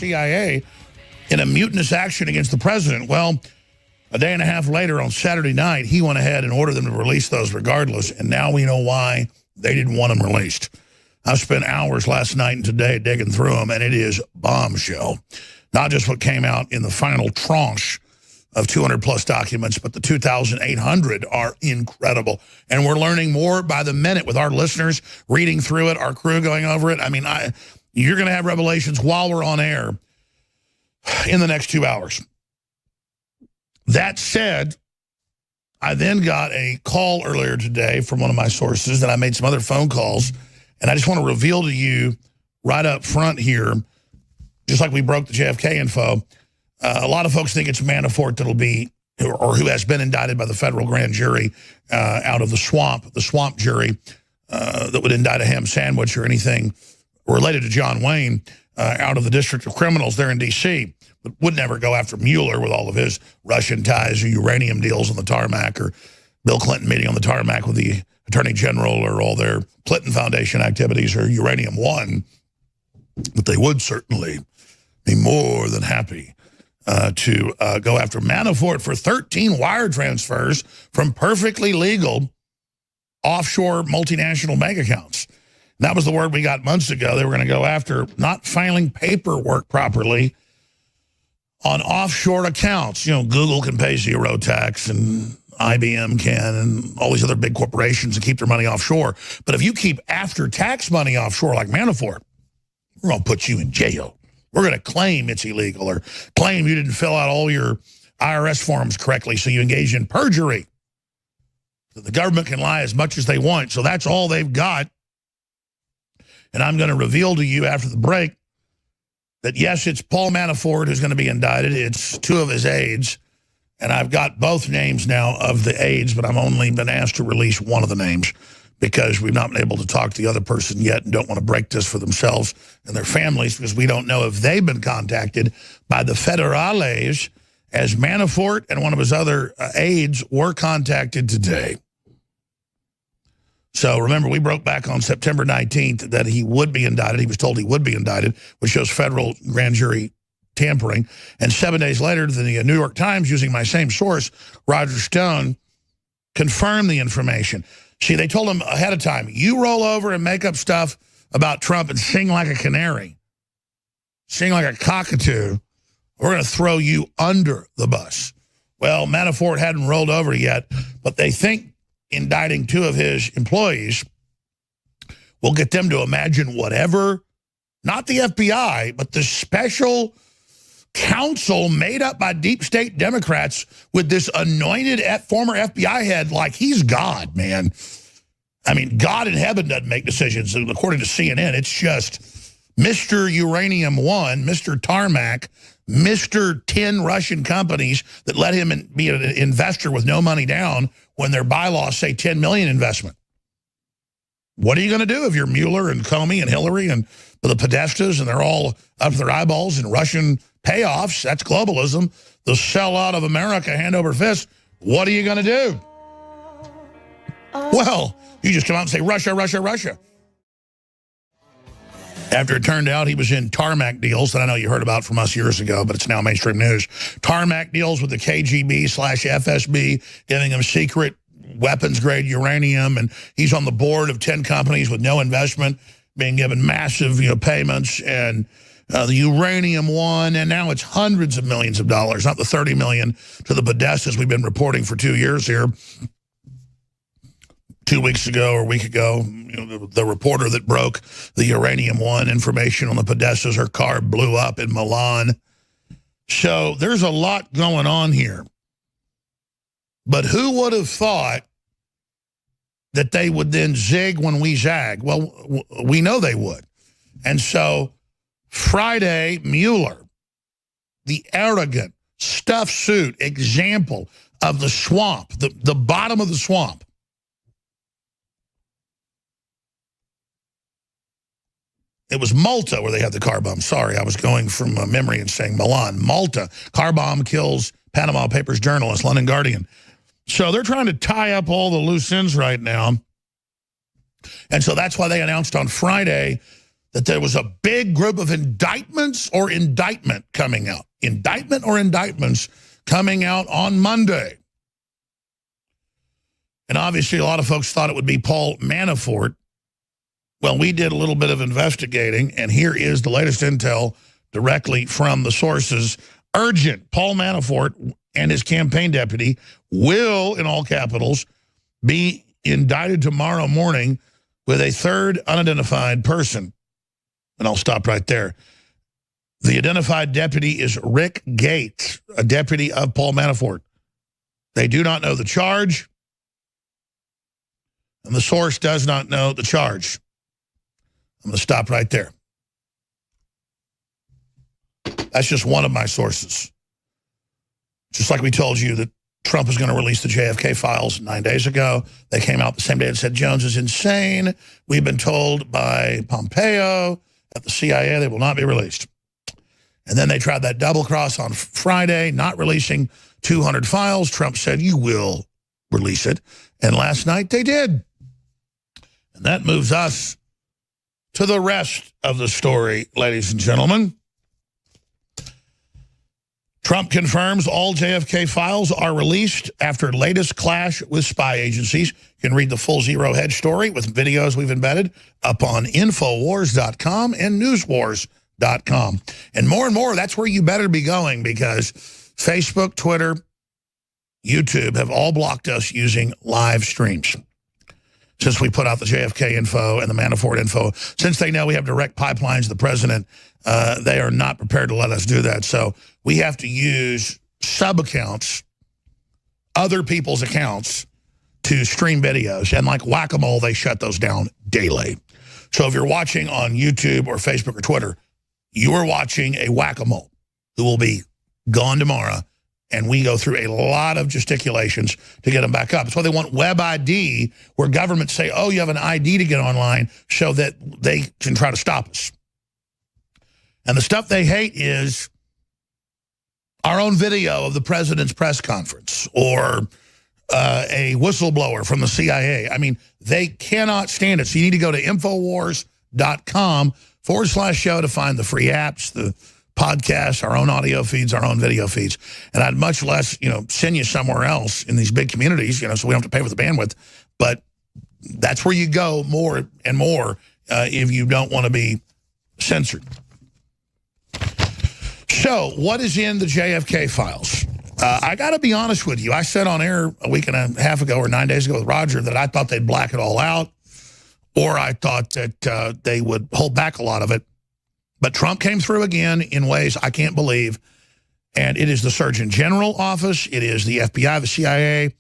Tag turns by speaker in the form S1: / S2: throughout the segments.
S1: CIA in a mutinous action against the president. Well, a day and a half later on Saturday night, he went ahead and ordered them to release those regardless, and now we know why they didn't want them released. I've spent hours last night and today digging through them, and it is bombshell. Not just what came out in the final tranche of 200-plus documents, but the 2,800 are incredible. And we're learning more by the minute with our listeners reading through it, our crew going over it. I mean, you're going to have revelations while we're on air in the next 2 hours. That said, I then got a call earlier today from one of my sources, and I made some other phone calls, and I just want to reveal to you right up front here, just like we broke the JFK info, a lot of folks think it's Manafort that'll be, or who has been indicted by the federal grand jury out of the swamp jury that would indict a ham sandwich or anything related to John Wayne out of the District of Criminals there in D.C., but would never go after Mueller with all of his Russian ties or uranium deals on the tarmac, or Bill Clinton meeting on the tarmac with the Attorney General, or all their Clinton Foundation activities, or Uranium One. But they would certainly be more than happy to go after Manafort for 13 wire transfers from perfectly legal offshore multinational bank accounts. And that was the word we got months ago. They were going to go after not filing paperwork properly on offshore accounts. You know, Google can pay zero tax, and IBM can, and all these other big corporations, and keep their money offshore. But if you keep after-tax money offshore like Manafort, we're going to put you in jail. We're going to claim it's illegal, or claim you didn't fill out all your IRS forms correctly, so you engage in perjury. The government can lie as much as they want, so that's all they've got. And I'm going to reveal to you after the break that, yes, it's Paul Manafort who's going to be indicted. It's two of his aides. And I've got both names now of the aides, but I've only been asked to release one of the names because we've not been able to talk to the other person yet and don't want to break this for themselves and their families, because we don't know if they've been contacted by the federales, as Manafort and one of his other aides were contacted today. So remember, we broke back on September 19th that he would be indicted. He was told he would be indicted, which shows federal grand jury tampering. And 7 days later, the New York Times, using my same source, Roger Stone, confirmed the information. See, they told him ahead of time, you roll over and make up stuff about Trump and sing like a canary, sing like a cockatoo, we're going to throw you under the bus. Well, Manafort hadn't rolled over yet, but they think indicting two of his employees will get them to imagine whatever, not the FBI, but the special council made up by deep state Democrats with this anointed former FBI head like he's God, man. I mean, God in heaven doesn't make decisions. According to CNN, it's just Mr. Uranium One, Mr. Tarmac, Mr. 10 Russian companies that let him be an investor with no money down when their bylaws say 10 million investment. What are you going to do if you're Mueller and Comey and Hillary and the Podestas, and they're all up to their eyeballs in Russian payoffs? That's globalism. The sellout of America, hand over fist. What are you going to do? Well, you just come out and say, Russia, Russia, Russia. After it turned out he was in tarmac deals that I know you heard about from us years ago, but it's now mainstream news. Tarmac deals with the KGB/FSB, giving him secret weapons-grade uranium, and he's on the board of 10 companies with no investment, being given massive payments, and the Uranium One, and now it's hundreds of millions of dollars, not the 30 million to the Podestas we've been reporting for 2 years here. 2 weeks ago or a week ago, the reporter that broke the Uranium One information on the Podestas, her car blew up in Milan. So there's a lot going on here. But who would have thought that they would then zig when we zag? Well, we know they would. And so Friday, Mueller, the arrogant, stuffed suit example of the swamp, the bottom of the swamp, it was Malta where they had the car bomb. Sorry, I was going from memory and saying Milan. Malta, car bomb kills Panama Papers journalist, London Guardian. So they're trying to tie up all the loose ends right now. And so that's why they announced on Friday that there was a big group of indictments or indictment coming out. Indictment or indictments coming out on Monday. And obviously a lot of folks thought it would be Paul Manafort. Well, we did a little bit of investigating, and here is the latest intel directly from the sources. Urgent. Paul Manafort and his campaign deputy will, in all capitals, be indicted tomorrow morning with a third unidentified person. And I'll stop right there. The identified deputy is Rick Gates, a deputy of Paul Manafort. They do not know the charge, and the source does not know the charge. I'm going to stop right there. That's just one of my sources. Just like we told you that Trump was going to release the JFK files 9 days ago. They came out the same day and said Jones is insane. We've been told by Pompeo at the CIA they will not be released. And then they tried that double cross on Friday, not releasing 200 files. Trump said, you will release it. And last night they did. And that moves us to the rest of the story, ladies and gentlemen. Trump confirms all JFK files are released after latest clash with spy agencies. You can read the full Zero Hedge story with videos we've embedded up on Infowars.com and Newswars.com. And more, that's where you better be going, because Facebook, Twitter, YouTube have all blocked us using live streams since we put out the JFK info and the Manafort info. Since they know we have direct pipelines to the president, they are not prepared to let us do that. So we have to use sub-accounts, other people's accounts, to stream videos. And like whack-a-mole, they shut those down daily. So if you're watching on YouTube or Facebook or Twitter, you are watching a whack-a-mole who will be gone tomorrow. And we go through a lot of gesticulations to get them back up. That's why they want web ID, where governments say, oh, you have an ID to get online, so that they can try to stop us. And the stuff they hate is our own video of the president's press conference, or a whistleblower from the CIA. I mean, they cannot stand it. So you need to go to Infowars.com/show to find the free apps, the podcasts, our own audio feeds, our own video feeds. And I'd much less, send you somewhere else in these big communities, so we don't have to pay for the bandwidth. But that's where you go more and more if you don't want to be censored. So what is in the JFK files? I got to be honest with you. I said on air a week and a half ago or 9 days ago with Roger that I thought they'd black it all out, or I thought that they would hold back a lot of it. But Trump came through again in ways I can't believe. And it is the Surgeon General office. It is the FBI, the CIA,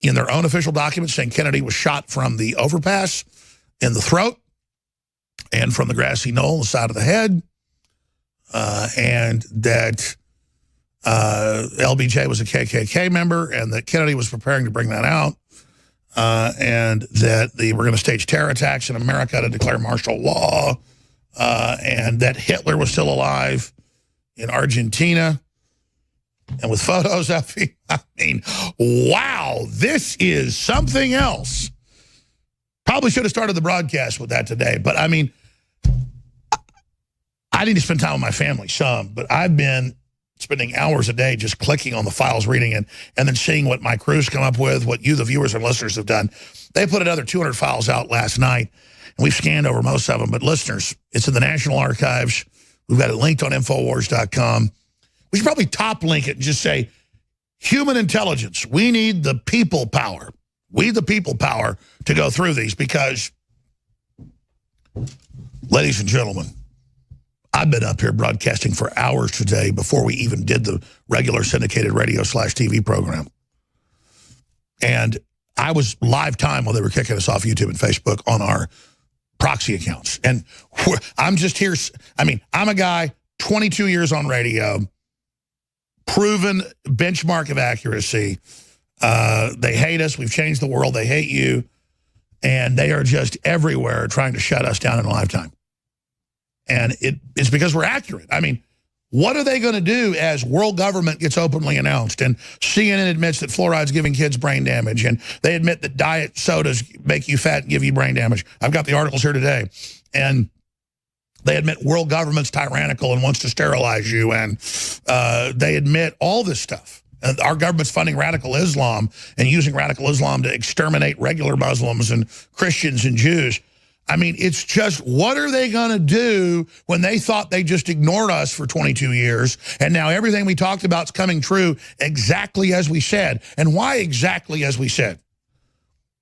S1: in their own official documents saying Kennedy was shot from the overpass in the throat and from the grassy knoll on the side of the head. And that LBJ was a KKK member, and that Kennedy was preparing to bring that out. And that they were going to stage terror attacks in America to declare martial law. And that Hitler was still alive in Argentina, and with photos of him. I mean, wow, this is something else. Probably should have started the broadcast with that today, but I mean, I need to spend time with my family some, but I've been spending hours a day just clicking on the files, reading it, and then seeing what my crews come up with, what you, the viewers and listeners, have done. They put another 200 files out last night. And we've scanned over most of them, but listeners, it's in the National Archives. We've got it linked on Infowars.com. We should probably top link it and just say, human intelligence. We need the people power. We the people power to go through these, because, ladies and gentlemen, I've been up here broadcasting for hours today before we even did the regular syndicated radio/TV program. And I was live time while they were kicking us off YouTube and Facebook on our proxy accounts. And I'm just here. I mean, I'm a guy, 22 years on radio, proven benchmark of accuracy. They hate us. We've changed the world. They hate you. And they are just everywhere trying to shut us down in live time. And it's because we're accurate. I mean, what are they going to do as world government gets openly announced, and CNN admits that fluoride's giving kids brain damage, and they admit that diet sodas make you fat and give you brain damage? I've got the articles here today. And They admit world government's tyrannical and wants to sterilize you, and they admit all this stuff. And our government's funding radical Islam and using radical Islam to exterminate regular Muslims and Christians and Jews. I mean, it's just, what are they going to do when they thought they just ignored us for 22 years, and now everything we talked about is coming true exactly as we said? And why exactly as we said?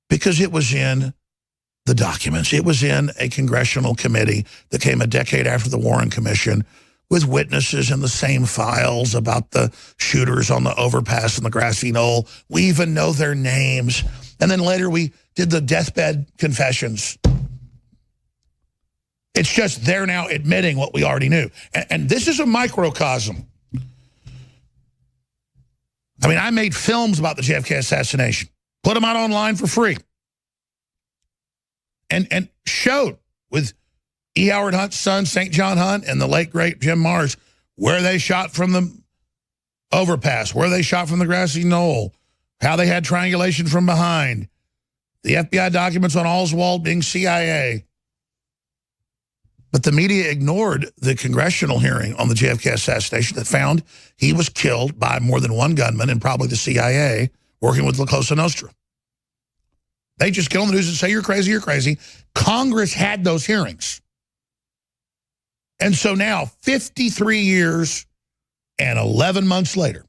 S1: Because it was in the documents. It was in a congressional committee that came a decade after the Warren Commission, with witnesses in the same files about the shooters on the overpass in the grassy knoll. We even know their names. And then later we did the deathbed confessions. It's just they're now admitting what we already knew. And this is a microcosm. I mean, I made films about the JFK assassination, put them out online for free, and showed with E. Howard Hunt's son, St. John Hunt, and the late, great Jim Mars, where they shot from the overpass, where they shot from the grassy knoll, how they had triangulation from behind, the FBI documents on Oswald being CIA. But the media ignored the congressional hearing on the JFK assassination that found he was killed by more than one gunman and probably the CIA working with La Cosa Nostra. They just get on the news and say, you're crazy, you're crazy. Congress had those hearings. And so now, 53 years and 11 months later,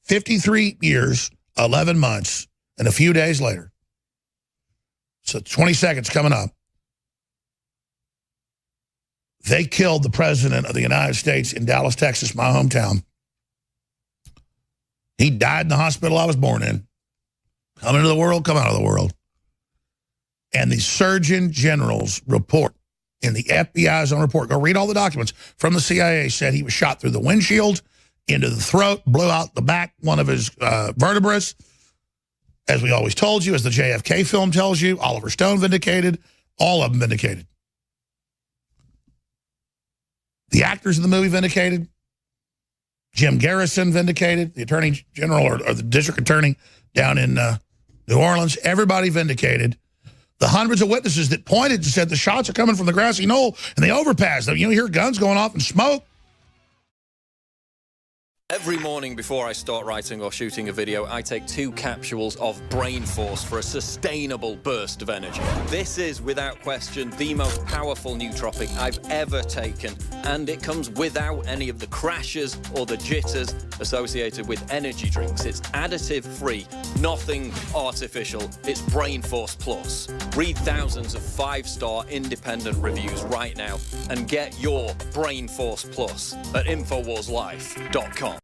S1: 53 years, 11 months, and a few days later, so 20 seconds coming up, they killed the president of the United States in Dallas, Texas, my hometown. He died in the hospital I was born in. Come into the world, come out of the world. And the Surgeon General's report in the FBI's own report, go read all the documents from the CIA, said he was shot through the windshield, into the throat, blew out the back, one of his vertebrae. As we always told you, as the JFK film tells you, Oliver Stone vindicated, all of them vindicated. The actors in the movie vindicated. Jim Garrison vindicated, the attorney general or the district attorney down in New Orleans. Everybody vindicated. The hundreds of witnesses that pointed and said the shots are coming from the grassy knoll and the overpass. You hear guns going off and smoke.
S2: Every morning before I start writing or shooting a video, I take 2 capsules of Brain Force for a sustainable burst of energy. This is, without question, the most powerful nootropic I've ever taken, and it comes without any of the crashes or the jitters associated with energy drinks. It's additive-free, nothing artificial. It's Brain Force Plus. Read thousands of 5-star independent reviews right now and get your Brain Force Plus at InfoWarsLife.com.